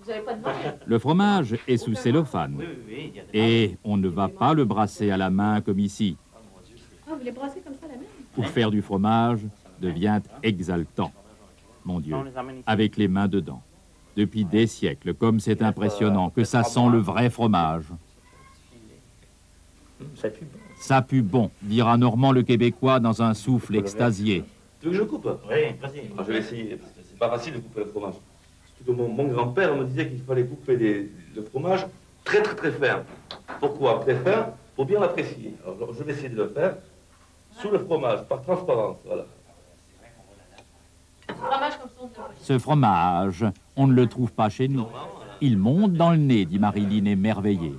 Vous avez pas de main? Le fromage est sous cellophane et on ne va pas le brasser à la main comme ici. Ah, vous les brassez comme ça à la main? Pour faire du fromage devient exaltant. Mon Dieu, avec les mains dedans. Depuis des siècles, comme c'est impressionnant, que ça sent le vrai fromage. Ça pue bon, dira Normand le Québécois dans un souffle extasié. Tu veux que je coupe? Oui, vas-y. Je vais essayer, parce que c'est pas facile de couper le fromage. Surtout que mon grand-père me disait qu'il fallait couper le fromage très fin. Pourquoi très fin? Pour bien l'apprécier. Alors je vais essayer de le faire sous le fromage, par transparence, voilà. Ce fromage, on ne le trouve pas chez nous. Il monte dans le nez, dit Marilyn émerveillée.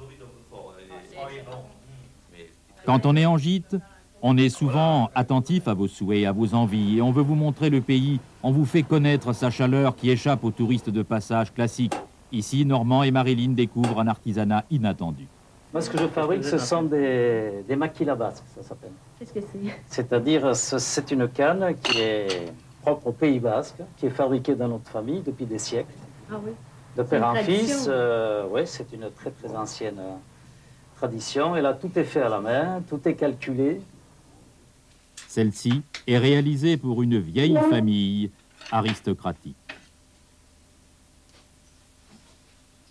Quand on est en gîte, on est souvent attentif à vos souhaits, à vos envies, et on veut vous montrer le pays. On vous fait connaître sa chaleur qui échappe aux touristes de passage classiques. Ici, Normand et Marilyn découvrent un artisanat inattendu. Moi, ce que je fabrique, ce sont des maquila basques, ça s'appelle. Qu'est-ce que c'est? C'est-à-dire, c'est une canne qui est propre au Pays Basque, qui est fabriquée dans notre famille depuis des siècles. Ah oui. De père en fils, oui, c'est une très ancienne tradition. Et là, tout est fait à la main, tout est calculé. Celle-ci est réalisée pour une vieille famille aristocratique.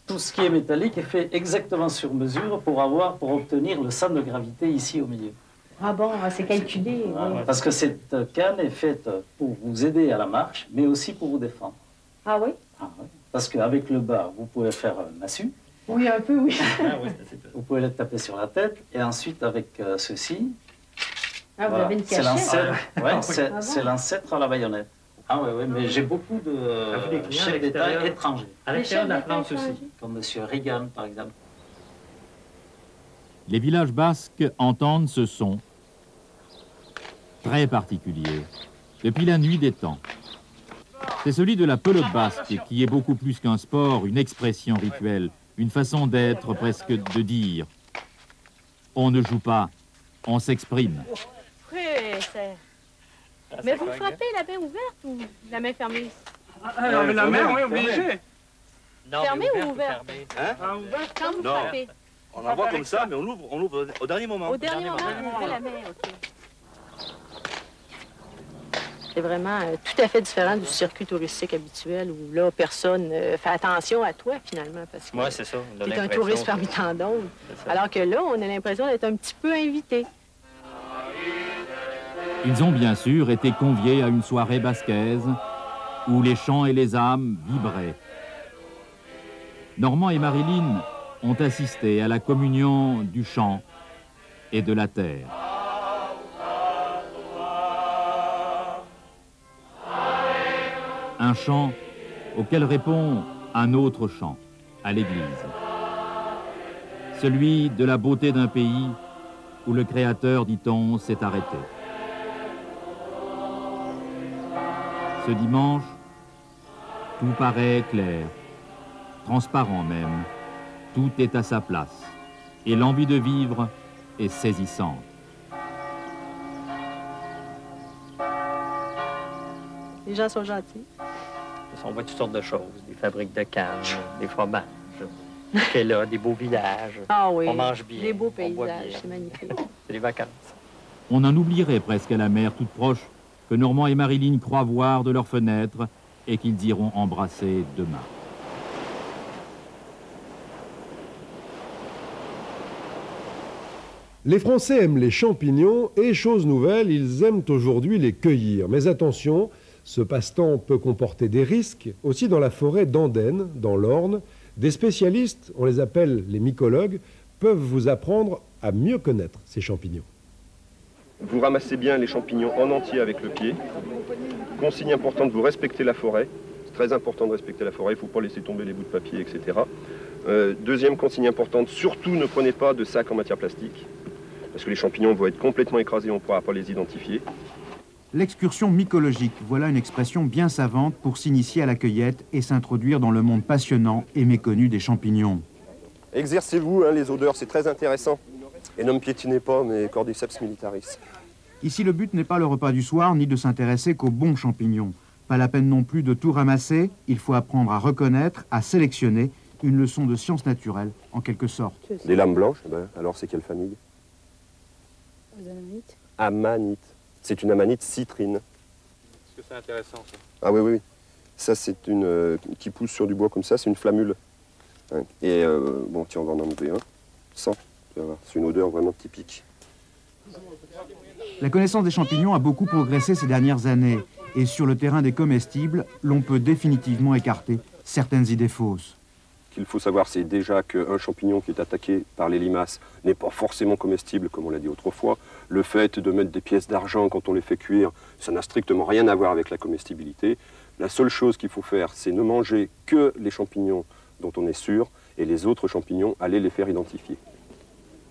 Tout ce qui est métallique est fait exactement sur mesure pour obtenir le centre de gravité ici au milieu. Ah bon, c'est calculé. Oui. Parce que cette canne est faite pour vous aider à la marche, mais aussi pour vous défendre. Ah oui? Ah, oui. Parce qu'avec le bas, vous pouvez faire un massue. Oui, un peu, oui. Vous pouvez le taper sur la tête. Et ensuite, avec ceci... Ah, vous avez une cachette? C'est l'ancêtre à la baïonnette. Ah oui, mais j'ai beaucoup de chefs d'État étrangers. À l'extérieur de la France aussi. Comme M. Reagan, par exemple. Les villages basques entendent ce son très particulier depuis la nuit des temps. C'est celui de la pelote basque qui est beaucoup plus qu'un sport, une expression rituelle, une façon d'être, presque de dire. On ne joue pas, on s'exprime. Oui, c'est... Mais vous frappez la main ouverte ou la main fermée? Mais la main, oui, obligé. Fermée ou ouverte? Hein? Quand vous frappez? On envoie comme ça, mais on l'ouvre au dernier moment. Au dernier moment, vous ouvrez la main, OK. C'est vraiment tout à fait différent du circuit touristique habituel où là, personne fait attention à toi, finalement, parce que c'est ça. tu es un touriste parmi tant d'autres. Alors que là, on a l'impression d'être un petit peu invité. Ils ont bien sûr été conviés à une soirée basquaise où les chants et les âmes vibraient. Normand et Marilyn ont assisté à la communion du chant et de la terre. Un chant auquel répond un autre chant à l'église. Celui de la beauté d'un pays où le Créateur, dit-on, s'est arrêté. Ce dimanche, tout paraît clair, transparent même. Tout est à sa place et l'envie de vivre est saisissante. Les gens sont gentils. On voit toutes sortes de choses, des fabriques de cannes, des fromages, des beaux villages. Ah oui, on mange bien, des beaux on boit paysages, bien. c'est magnifique. C'est les vacances. On en oublierait presque à la mer toute proche que Normand et Marilyn croient voir de leurs fenêtres et qu'ils iront embrasser demain. Les Français aiment les champignons et, chose nouvelle, ils aiment aujourd'hui les cueillir. Mais attention, ce passe-temps peut comporter des risques. Aussi dans la forêt d'Andenne, dans l'Orne, des spécialistes, on les appelle les mycologues, peuvent vous apprendre à mieux connaître ces champignons. Vous ramassez bien les champignons en entier avec le pied. Consigne importante, vous respectez la forêt. C'est très important de respecter la forêt, il ne faut pas laisser tomber les bouts de papier, etc. Deuxième consigne importante, surtout ne prenez pas de sacs en matière plastique. Parce que les champignons vont être complètement écrasés, on ne pourra pas les identifier. L'excursion mycologique, voilà une expression bien savante pour s'initier à la cueillette et s'introduire dans le monde passionnant et méconnu des champignons. Exercez-vous, les odeurs, c'est très intéressant. Et ne me piétinez pas, mes cordyceps militaris. Ici, le but n'est pas le repas du soir, ni de s'intéresser qu'aux bons champignons. Pas la peine non plus de tout ramasser, il faut apprendre à reconnaître, à sélectionner, une leçon de sciences naturelles, en quelque sorte. Des lames blanches, alors c'est quelle famille? Les amanites. Amanite. C'est une amanite citrine. Est-ce que c'est intéressant, ça? Ah oui, oui, oui. Ça, c'est une qui pousse sur du bois comme ça, c'est une flammule. Hein. Et bon, tiens, on va en enlever un. Sans. C'est une odeur vraiment typique. La connaissance des champignons a beaucoup progressé ces dernières années. Et sur le terrain des comestibles, l'on peut définitivement écarter certaines idées fausses. Ce qu'il faut savoir, c'est déjà qu'un champignon qui est attaqué par les limaces n'est pas forcément comestible, comme on l'a dit autrefois. Le fait de mettre des pièces d'argent quand on les fait cuire, ça n'a strictement rien à voir avec la comestibilité. La seule chose qu'il faut faire, c'est ne manger que les champignons dont on est sûr, et les autres champignons, allez les faire identifier.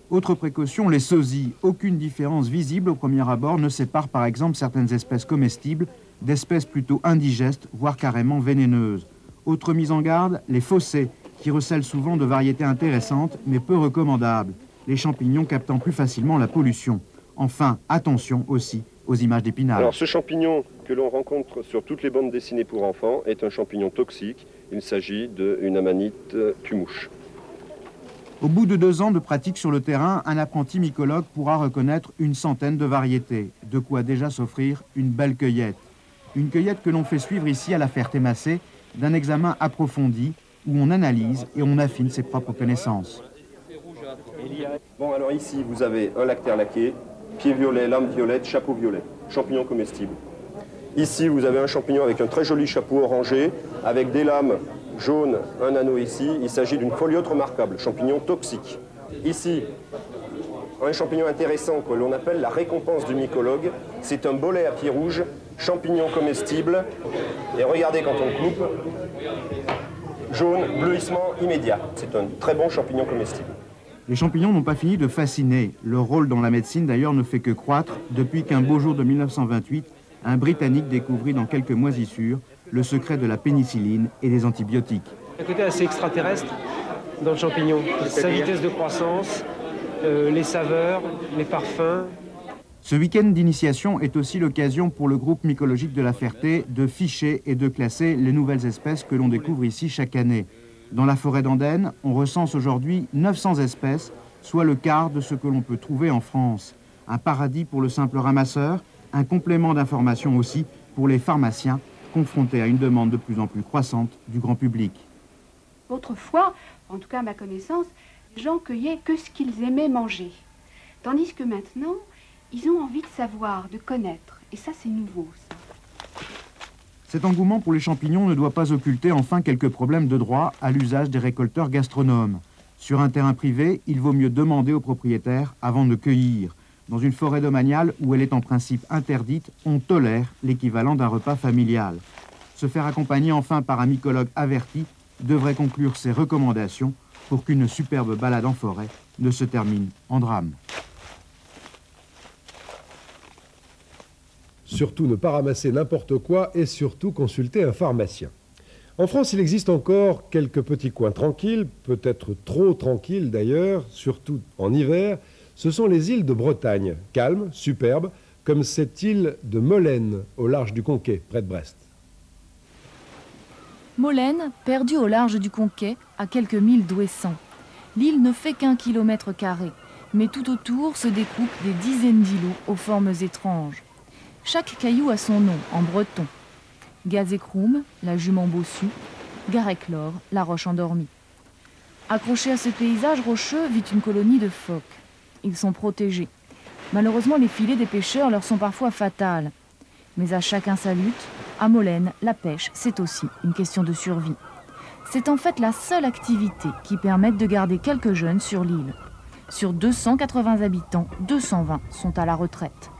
Autre précaution, les sosies. Aucune différence visible au premier abord ne sépare par exemple certaines espèces comestibles d'espèces plutôt indigestes, voire carrément vénéneuses. Autre mise en garde, les fossés, qui recèlent souvent de variétés intéressantes, mais peu recommandables, les champignons captant plus facilement la pollution. Enfin, attention aussi aux images d'épinal. Alors ce champignon que l'on rencontre sur toutes les bandes dessinées pour enfants est un champignon toxique. Il s'agit d'une amanite tumouche. Au bout de 2 ans de pratique sur le terrain, un apprenti mycologue pourra reconnaître une centaine de variétés, de quoi déjà s'offrir une belle cueillette. Une cueillette que l'on fait suivre ici à la Ferté-Massé d'un examen approfondi où on analyse et on affine ses propres connaissances. Bon, alors ici, vous avez un lactaire laqué, pied violet, lame violette, chapeau violet, champignon comestible. Ici, vous avez un champignon avec un très joli chapeau orangé, avec des lames jaunes, un anneau ici. Il s'agit d'une foliote remarquable, champignon toxique. Ici, un champignon intéressant que l'on appelle la récompense du mycologue. C'est un bolet à pied rouge, champignon comestible. Et regardez quand on coupe, jaune, bleuissement immédiat. C'est un très bon champignon comestible. Les champignons n'ont pas fini de fasciner. Leur rôle dans la médecine d'ailleurs ne fait que croître depuis qu'un beau jour de 1928, un Britannique découvrit dans quelques moisissures le secret de la pénicilline et des antibiotiques. Un côté assez extraterrestre dans le champignon. Sa vitesse de croissance, les saveurs, les parfums. Ce week-end d'initiation est aussi l'occasion pour le groupe mycologique de la Ferté de ficher et de classer les nouvelles espèces que l'on découvre ici chaque année. Dans la forêt d'Andenne, on recense aujourd'hui 900 espèces, soit le quart de ce que l'on peut trouver en France. Un paradis pour le simple ramasseur, un complément d'information aussi pour les pharmaciens confrontés à une demande de plus en plus croissante du grand public. Autrefois, en tout cas à ma connaissance, les gens cueillaient que ce qu'ils aimaient manger. Tandis que maintenant, ils ont envie de savoir, de connaître. Et ça, c'est nouveau, ça. Cet engouement pour les champignons ne doit pas occulter enfin quelques problèmes de droit à l'usage des récolteurs gastronomes. Sur un terrain privé, il vaut mieux demander au propriétaire avant de cueillir. Dans une forêt domaniale où elle est en principe interdite, on tolère l'équivalent d'un repas familial. Se faire accompagner enfin par un mycologue averti devrait conclure ses recommandations pour qu'une superbe balade en forêt ne se termine en drame. Surtout ne pas ramasser n'importe quoi et surtout consulter un pharmacien. En France, il existe encore quelques petits coins tranquilles, peut-être trop tranquilles d'ailleurs, surtout en hiver. Ce sont les îles de Bretagne, calmes, superbes, comme cette île de Molène, au large du Conquet, près de Brest. Molène, perdue au large du Conquet, à quelques milles d'Ouessant. L'île ne fait qu'1 km², mais tout autour se découpent des dizaines d'îlots aux formes étranges. Chaque caillou a son nom, en breton. Gazécroum, la jument bossue, Gareclore, la roche endormie. Accrochée à ce paysage rocheux vit une colonie de phoques. Ils sont protégés. Malheureusement, les filets des pêcheurs leur sont parfois fatales. Mais à chacun sa lutte. À Molène, la pêche, c'est aussi une question de survie. C'est en fait la seule activité qui permette de garder quelques jeunes sur l'île. Sur 280 habitants, 220 sont à la retraite.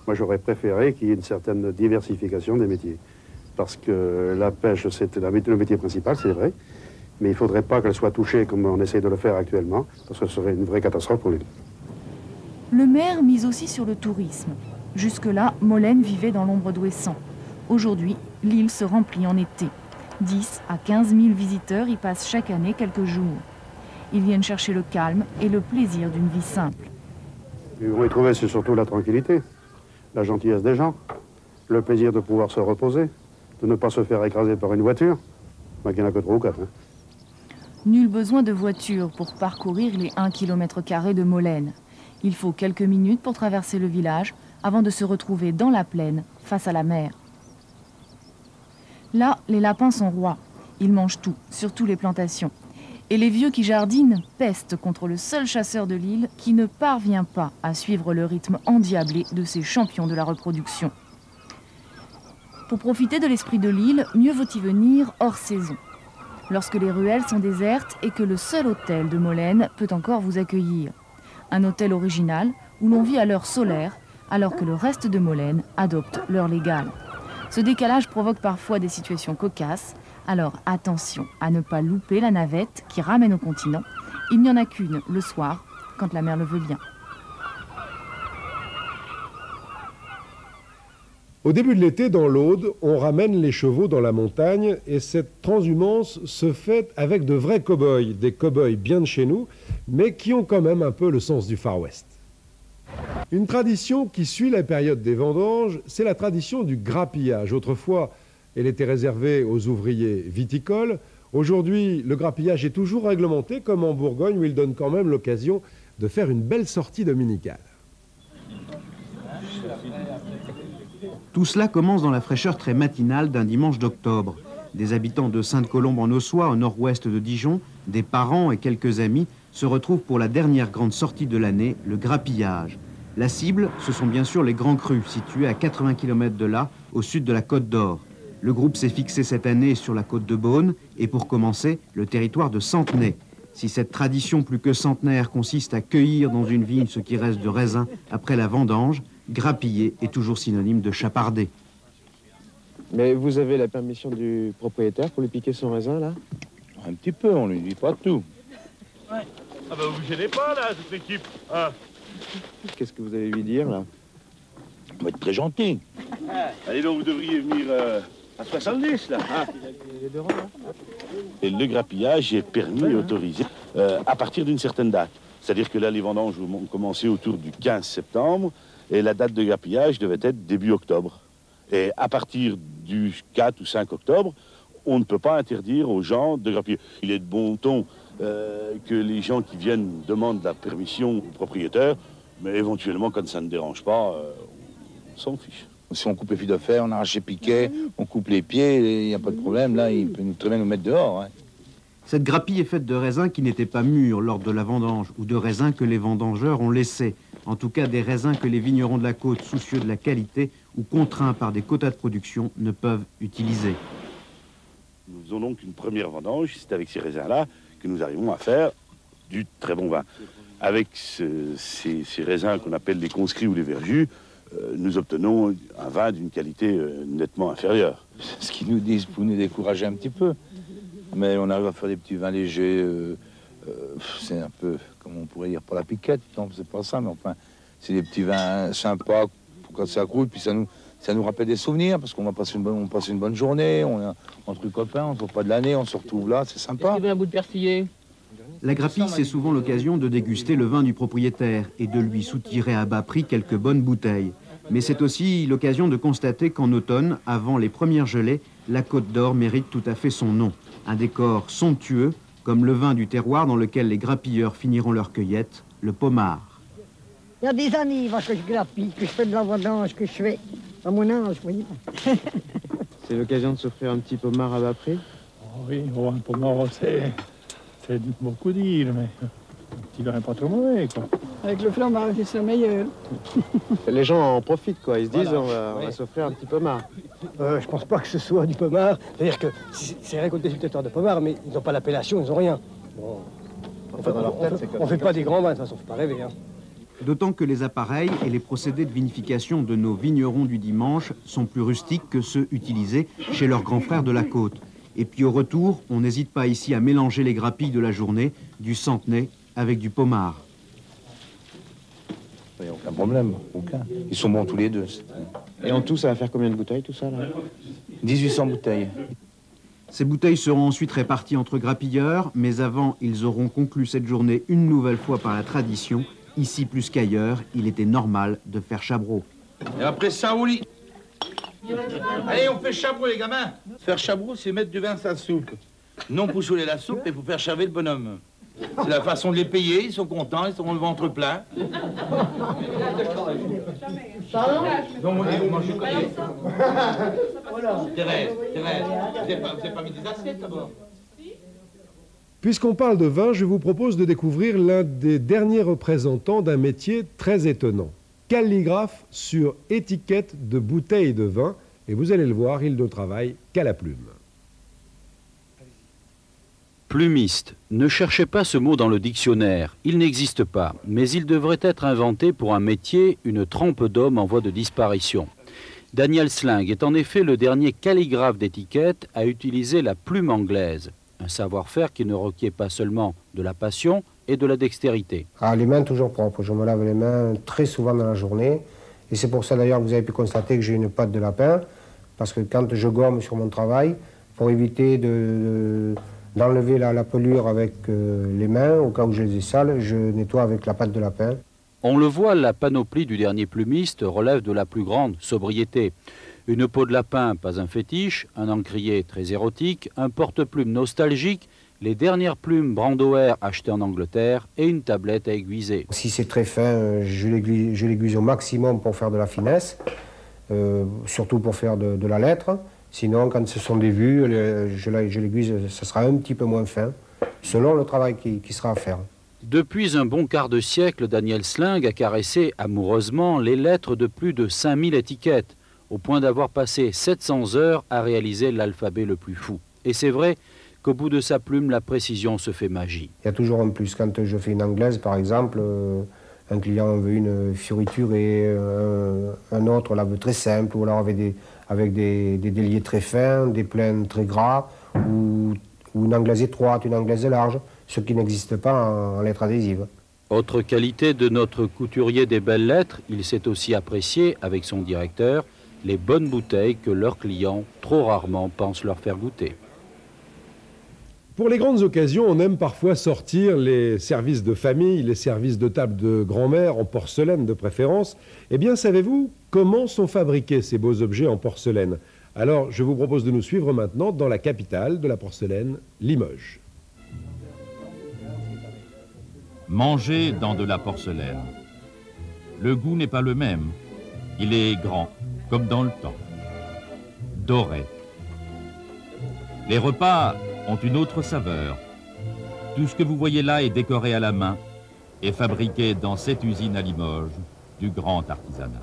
Moi, j'aurais préféré qu'il y ait une certaine diversification des métiers. Parce que la pêche, c'est le métier principal, c'est vrai. Mais il ne faudrait pas qu'elle soit touchée comme on essaie de le faire actuellement, parce que ce serait une vraie catastrophe pour l'île. Le maire mise aussi sur le tourisme. Jusque-là, Molène vivait dans l'ombre d'Ouessant. Aujourd'hui, l'île se remplit en été. 10 à 15 000 visiteurs y passent chaque année quelques jours. Ils viennent chercher le calme et le plaisir d'une vie simple. Ils vont y trouver, c'est surtout la tranquillité, la gentillesse des gens, Le plaisir de pouvoir se reposer, de ne pas se faire écraser par une voiture. Ben, il n'y en a que 3 ou 4. Hein. Nul besoin de voiture pour parcourir les 1 km² de Molène. Il faut quelques minutes pour traverser le village avant de se retrouver dans la plaine, face à la mer. Là, les lapins sont rois. Ils mangent tout, surtout les plantations. Et les vieux qui jardinent pestent contre le seul chasseur de l'île qui ne parvient pas à suivre le rythme endiablé de ces champions de la reproduction. Pour profiter de l'esprit de l'île, mieux vaut y venir hors saison, lorsque les ruelles sont désertes et que le seul hôtel de Molène peut encore vous accueillir. Un hôtel original où l'on vit à l'heure solaire, alors que le reste de Molène adopte l'heure légale. Ce décalage provoque parfois des situations cocasses, alors attention à ne pas louper la navette qui ramène au continent. Il n'y en a qu'une le soir, quand la mer le veut bien. Au début de l'été, dans l'Aude, on ramène les chevaux dans la montagne et cette transhumance se fait avec de vrais cow-boys, des cow-boys bien de chez nous, mais qui ont quand même un peu le sens du Far West. Une tradition qui suit la période des vendanges, c'est la tradition du grappillage. Autrefois, elle était réservée aux ouvriers viticoles. Aujourd'hui, le grappillage est toujours réglementé, comme en Bourgogne, où il donne quand même l'occasion de faire une belle sortie dominicale. Tout cela commence dans la fraîcheur très matinale d'un dimanche d'octobre. Des habitants de Sainte-Colombe en Ossois, au nord-ouest de Dijon, des parents et quelques amis se retrouvent pour la dernière grande sortie de l'année, le grappillage. La cible, ce sont bien sûr les Grands Crus, situés à 80 km de là, au sud de la Côte d'Or. Le groupe s'est fixé cette année sur la côte de Beaune et pour commencer, le territoire de Centenay. Si cette tradition plus que centenaire consiste à cueillir dans une vigne ce qui reste de raisin après la vendange, grappiller est toujours synonyme de chaparder. Mais vous avez la permission du propriétaire pour lui piquer son raisin, là? Un petit peu, on lui dit pas tout. Ouais. Ah bah vous gênez pas, là, toute l'équipe. Ah. Qu'est-ce que vous allez lui dire, là? On va être très gentil. Allez donc, vous devriez venir à 70, là. Hein. Et le grappillage est permis et autorisé à partir d'une certaine date. C'est-à-dire que là, les vendanges vont commencer autour du 15 septembre et la date de grappillage devait être début octobre. Et à partir du 4 ou 5 octobre, on ne peut pas interdire aux gens de grappiller. Il est de bon ton que les gens qui viennent demandent la permission au propriétaire, mais éventuellement, quand ça ne dérange pas, on s'en fiche. Si on coupe les fils de fer, on arrache les piquets, on coupe les pieds, il n'y a pas de problème, là, il peut très bien nous mettre dehors. Hein. Cette grappille est faite de raisins qui n'étaient pas mûrs lors de la vendange, ou de raisins que les vendangeurs ont laissés. En tout cas, des raisins que les vignerons de la côte, soucieux de la qualité ou contraints par des quotas de production, ne peuvent utiliser. Nous faisons donc une première vendange, c'est avec ces raisins-là que nous arrivons à faire du très bon vin. Avec ces raisins qu'on appelle les conscrits ou les verjus, nous obtenons un vin d'une qualité nettement inférieure. C'est ce qu'ils nous disent pour nous décourager un petit peu. Mais on arrive à faire des petits vins légers, c'est un peu, comme on pourrait dire, pour la piquette, non, c'est pas ça, mais enfin, c'est des petits vins sympas pour quand ça coule, puis ça nous rappelle des souvenirs, parce qu'on va passer une bonne journée, on est entre copains, on ne se voit pas de l'année, on se retrouve là, c'est sympa. Un bout de persillé. La grappille, c'est souvent l'occasion de déguster le vin du propriétaire et de lui soutirer à bas prix quelques bonnes bouteilles. Mais c'est aussi l'occasion de constater qu'en automne, avant les premières gelées, la Côte d'Or mérite tout à fait son nom. Un décor somptueux, comme le vin du terroir dans lequel les grappilleurs finiront leur cueillette, le Pommard. Il y a des années que je grappille, que je fais de la vendange, que je fais à mon âge, vous voyez. C'est l'occasion de s'offrir un petit Pommard à bas prix? Oh oui, un Pommard, c'est beaucoup dire, mais il n'est pas trop mauvais, quoi. Avec le fromage, c'est le meilleur. Les gens en profitent, quoi. Ils se disent, voilà, on va s'offrir un petit Pommard. Je pense pas que ce soit du Pommard. C'est-à-dire que c'est récolté sur le territoire de Pommard, mais ils n'ont pas l'appellation, ils n'ont rien. Bon, on fait pas des grands vins, de toute façon, faut pas rêver. Hein. D'autant que les appareils et les procédés de vinification de nos vignerons du dimanche sont plus rustiques que ceux utilisés chez leurs grands frères de la côte. Et puis au retour, on n'hésite pas ici à mélanger les grappilles de la journée, du Centenay avec du Pommard. Il n'y a aucun problème, aucun. Ils sont bons tous les deux. Et en tout, ça va faire combien de bouteilles, tout ça, là? 1800 bouteilles. Ces bouteilles seront ensuite réparties entre grappilleurs, mais avant, ils auront conclu cette journée une nouvelle fois par la tradition. Ici plus qu'ailleurs, il était normal de faire chabrot. Et après ça, Oli, Allez, on fait chabrou, les gamins. Faire chabrou, c'est mettre du vin à la soupe. Non poussouler la soupe, mais faut faire chaver le bonhomme. C'est la façon de les payer, ils sont contents, ils ont le ventre plein. Non, vous mangez quoi? Thérèse, vous n'avez pas mis des assiettes d'abord? Puisqu'on parle de vin, je vous propose de découvrir l'un des derniers représentants d'un métier très étonnant. Calligraphe sur étiquette de bouteilles de vin, et vous allez le voir, il ne travaille qu'à la plume. Plumiste. Ne cherchez pas ce mot dans le dictionnaire. Il n'existe pas, mais il devrait être inventé pour un métier, une trempe d'hommes en voie de disparition. Daniel Sling est en effet le dernier calligraphe d'étiquette à utiliser la plume anglaise. Un savoir-faire qui ne requiert pas seulement de la passion et de la dextérité. Ah, les mains toujours propres. Je me lave les mains très souvent dans la journée. Et c'est pour ça d'ailleurs que vous avez pu constater que j'ai une patte de lapin. Parce que quand je gomme sur mon travail, pour éviter d'enlever la pelure avec les mains, au cas où je les ai sales, je nettoie avec la patte de lapin. On le voit, la panoplie du dernier plumiste relève de la plus grande sobriété. Une peau de lapin, pas un fétiche, un encrier très érotique, un porte-plume nostalgique, les dernières plumes Brandauer achetées en Angleterre et une tablette à aiguiser. Si c'est très fin, je l'aiguise au maximum pour faire de la finesse, surtout pour faire de la lettre. Sinon, quand ce sont des vues, je l'aiguise, ça sera un petit peu moins fin, selon le travail qui sera à faire. Depuis un bon quart de siècle, Daniel Sling a caressé amoureusement les lettres de plus de 5000 étiquettes, au point d'avoir passé 700 heures à réaliser l'alphabet le plus fou. Et c'est vrai qu'au bout de sa plume, la précision se fait magie. Il y a toujours un plus. Quand je fais une anglaise, par exemple, un client veut une fioriture et un autre la veut très simple, ou alors avec des déliés très fins, des pleins très gras, ou une anglaise étroite, une anglaise large, ce qui n'existe pas en lettres adhésives. Autre qualité de notre couturier des belles lettres, il sait aussi apprécier, avec son directeur, les bonnes bouteilles que leurs clients, trop rarement, pensent leur faire goûter. Pour les grandes occasions, on aime parfois sortir les services de famille, les services de table de grand-mère, en porcelaine de préférence. Eh bien, savez-vous comment sont fabriqués ces beaux objets en porcelaine? Alors, je vous propose de nous suivre maintenant dans la capitale de la porcelaine, Limoges. Manger dans de la porcelaine. Le goût n'est pas le même. Il est grand, comme dans le temps. Doré. Les repas ont une autre saveur. Tout ce que vous voyez là est décoré à la main et fabriqué dans cette usine à Limoges du grand artisanat.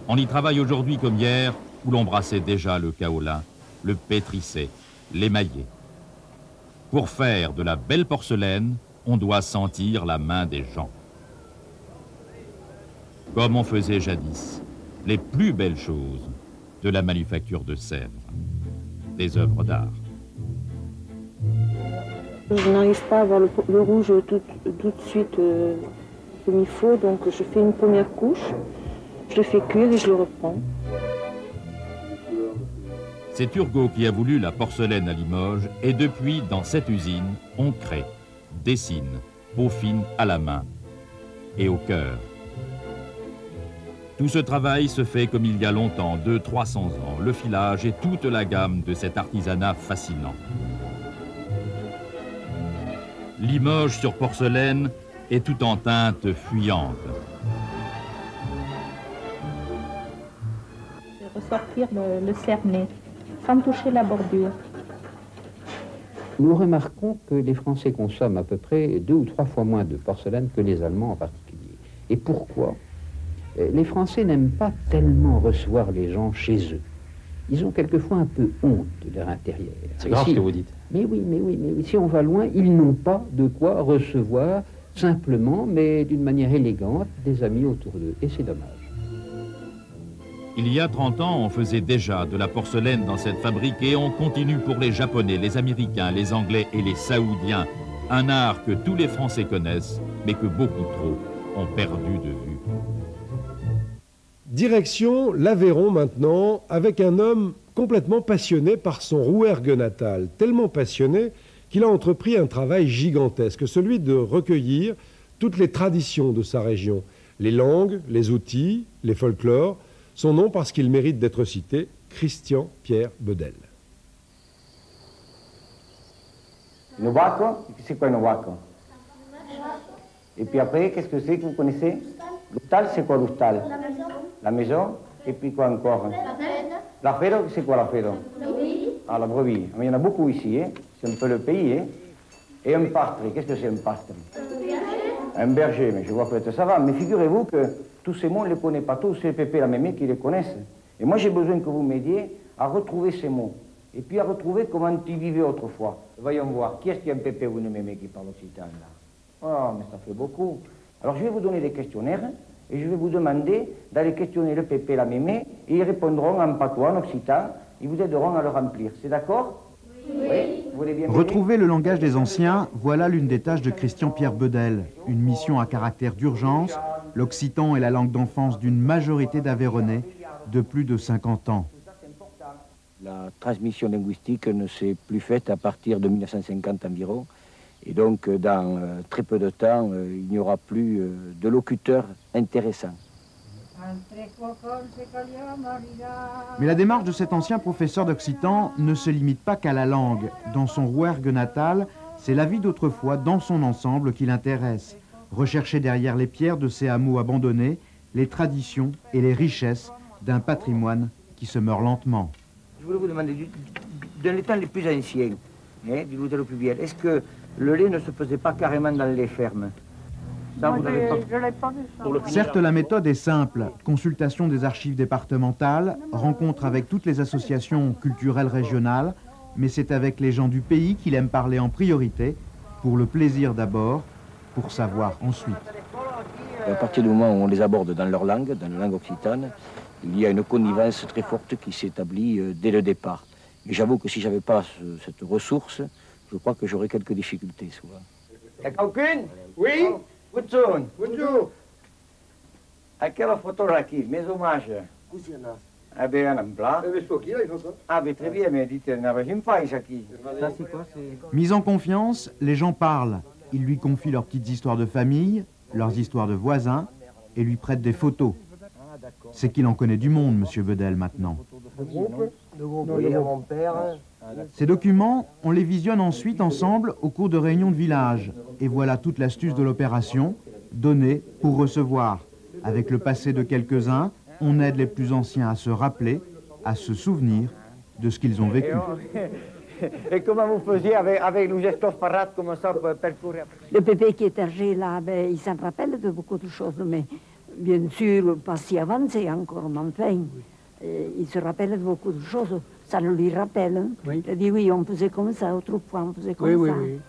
On y travaille aujourd'hui comme hier, où l'on brassait déjà le kaolin, le pétrissait, l'émaillait. Pour faire de la belle porcelaine, on doit sentir la main des gens. Comme on faisait jadis, les plus belles choses de la manufacture de Sèvres, des œuvres d'art. Je n'arrive pas à avoir le rouge tout de suite comme il faut, donc je fais une première couche, je le fais cuire et je le reprends. C'est Turgot qui a voulu la porcelaine à Limoges et depuis, dans cette usine, on crée, dessine, peaufine à la main et au cœur. Tout ce travail se fait comme il y a longtemps, 200-300 ans, le filage et toute la gamme de cet artisanat fascinant. Limoges sur porcelaine est tout en teinte fuyante. Je vais ressortir le cerné, sans toucher la bordure. Nous remarquons que les Français consomment à peu près 2 ou 3 fois moins de porcelaine que les Allemands en particulier. Et pourquoi? Les Français n'aiment pas tellement recevoir les gens chez eux. Ils ont quelquefois un peu honte de leur intérieur. C'est grave ce que vous dites. Mais oui. Si on va loin, ils n'ont pas de quoi recevoir simplement, mais d'une manière élégante, des amis autour d'eux. Et c'est dommage. Il y a 30 ans, on faisait déjà de la porcelaine dans cette fabrique et on continue pour les Japonais, les Américains, les Anglais et les Saoudiens. Un art que tous les Français connaissent, mais que beaucoup trop ont perdu de vue. Direction l'Aveyron maintenant, avec un homme complètement passionné par son Rouergue natal, tellement passionné qu'il a entrepris un travail gigantesque, celui de recueillir toutes les traditions de sa région, les langues, les outils, les folklores. Son nom, parce qu'il mérite d'être cité, Christian Pierre Bedel. Novaco, c'est quoi Novaco? Et puis après, qu'est-ce que c'est que vous connaissez? L'hôtel, c'est quoi l'hôtel? La maison. Et puis quoi encore? La ferro, c'est quoi la ferro? Ah, la brebis. Mais il y en a beaucoup ici, hein? C'est un peu le pays. Hein? Et un pastre, qu'est-ce que c'est un pastre? Un berger, mais je vois peut-être ça va. Mais figurez-vous que tous ces mots, on ne les connaît pas tous, c'est Pépé la Mémé qui les connaissent. Et moi, j'ai besoin que vous m'aidiez à retrouver ces mots. Et puis à retrouver comment ils vivaient autrefois. Voyons voir, qui est-ce qui a un Pépé ou une Mémé qui parle occitan, là? Oh, mais ça fait beaucoup. Alors je vais vous donner des questionnaires, et je vais vous demander d'aller questionner le Pépé, la Mémé, et ils répondront en patois, en occitan, ils vous aideront à le remplir. C'est d'accord? Oui. Vous voulez bien Retrouver le langage des anciens, voilà l'une des tâches de Christian Pierre Bedel. Une mission à caractère d'urgence. L'occitan est la langue d'enfance d'une majorité d'Aveyronais de plus de 50 ans. La transmission linguistique ne s'est plus faite à partir de 1950 environ. Et donc, dans très peu de temps, il n'y aura plus de locuteurs intéressants. Mais la démarche de cet ancien professeur d'occitan ne se limite pas qu'à la langue. Dans son Rouergue natal, c'est la vie d'autrefois dans son ensemble qui l'intéresse. Rechercher derrière les pierres de ces hameaux abandonnés les traditions et les richesses d'un patrimoine qui se meurt lentement. Je voulais vous demander, dans les temps les plus anciens, hein, du Loutel au plus vieil, est-ce que le lait ne se faisait pas carrément dans les fermes? Ça, Moi, vous n'avez pas... je l'ai pas vu ça. Certes, la méthode est simple. Consultation des archives départementales, rencontre avec toutes les associations culturelles régionales, mais c'est avec les gens du pays qu'il aime parler en priorité, pour le plaisir d'abord, pour savoir ensuite. À partir du moment où on les aborde dans leur langue, dans la langue occitane, il y a une connivence très forte qui s'établit dès le départ. Et j'avoue que si je n'avais pas cette ressource, je crois que j'aurais quelques difficultés souvent. Il y a quelqu'un? Oui? Bonjour. Bonjour. A quelle photo là-qui? Mes hommages. Ah ben, un plat. Ah ben, très bien, mais dites, n'avez-vous pas ici? Ça, c'est quoi? Mis en confiance, les gens parlent. Ils lui confient leurs petites histoires de famille, leurs histoires de voisins, et lui prêtent des photos. C'est qu'il en connaît du monde, monsieur Bedel, maintenant. Ces documents, on les visionne ensuite ensemble au cours de réunions de village. Et voilà toute l'astuce de l'opération, donner pour recevoir. Avec le passé de quelques-uns, on aide les plus anciens à se rappeler, à se souvenir de ce qu'ils ont vécu. Et comment vous faisiez avec le gestos parades comme ça pour parcourir? Le Pépé qui est âgé là, ben, il s'en rappelle de beaucoup de choses, mais bien sûr, pas si avancé encore, mais enfin, il se rappelle de beaucoup de choses. Ça le lui rappelle. Hein. Oui. Il dit oui, on faisait comme ça, autrefois on faisait comme ça. Oui.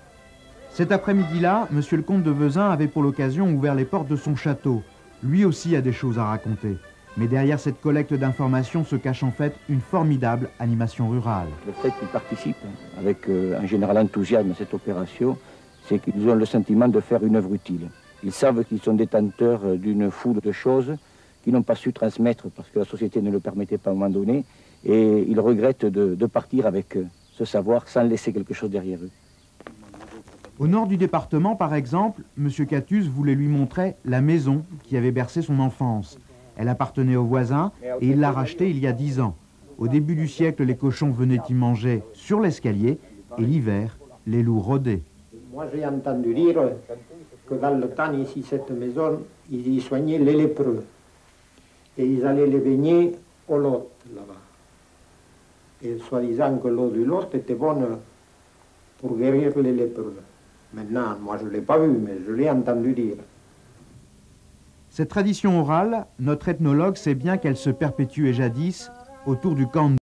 Cet après-midi-là, monsieur le comte de Vezin avait pour l'occasion ouvert les portes de son château. Lui aussi a des choses à raconter. Mais derrière cette collecte d'informations se cache en fait une formidable animation rurale. Le fait qu'ils participent avec un général enthousiasme à cette opération, c'est qu'ils ont le sentiment de faire une œuvre utile. Ils savent qu'ils sont détenteurs d'une foule de choses qu'ils n'ont pas su transmettre parce que la société ne le permettait pas à un moment donné. Et ils regrettent de partir avec ce savoir sans laisser quelque chose derrière eux. Au nord du département, par exemple, M. Catus voulait lui montrer la maison qui avait bercé son enfance. Elle appartenait aux voisins et il l'a rachetée il y a 10 ans. Au début du siècle, les cochons venaient y manger sur l'escalier et l'hiver, les loups rôdaient. Moi, j'ai entendu dire que dans le temps, ici, cette maison, ils y soignaient les lépreux. Et ils allaient les baigner au Lot, là-bas. Et soi-disant que l'eau du Lot était bonne pour guérir les lépreux. Maintenant, moi, je ne l'ai pas vu, mais je l'ai entendu dire. Cette tradition orale, notre ethnologue sait bien qu'elle se perpétuait jadis autour du camp